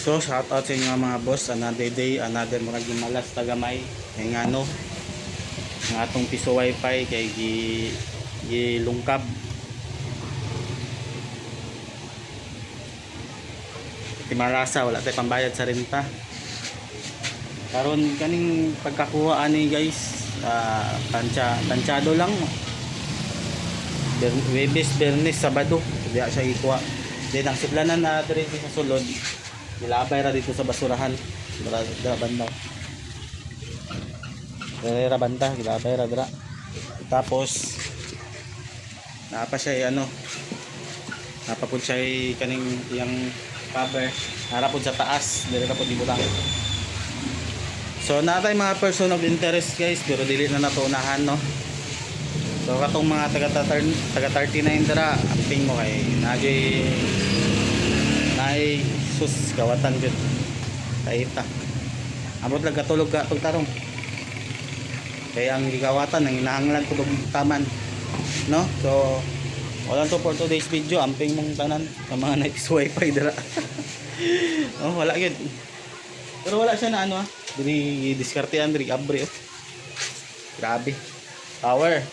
So shout out sa inyo mga boss, another day, another murag malas tagamay kay ngano ng atong piso wifi kay gilungkab. Timarasa wala tay pambayad sa renta. Karon kaning pagkakuha ani guys, tansyado lang. Webes, Bernes, Sabado, diya siya ikuha. Then ang sudlanan na diri sa sulod, nilabay ra dito sa basurahan. Dira banda. Dira banda, nilabay ra dira. Tapos napa siya ano, napapud siya kaning yang cover, harapod sa taas, diri ra pud ibulang. So natay mga person of interest guys, pero dili na natunahan no. So katong mga taga 39 dara, amping mo kay naay sus gawatan jud. Kaita. Abot lang katulog ka tong tarong. Kaya ang gigawatan ang hinahanglan ko og taman. No? So wala to for today's video, amping mong tanan sa mga nice wifi dara. Oh, wala gyud. Pero wala siya na ano diri diskartean diri abre. Grabe. Power.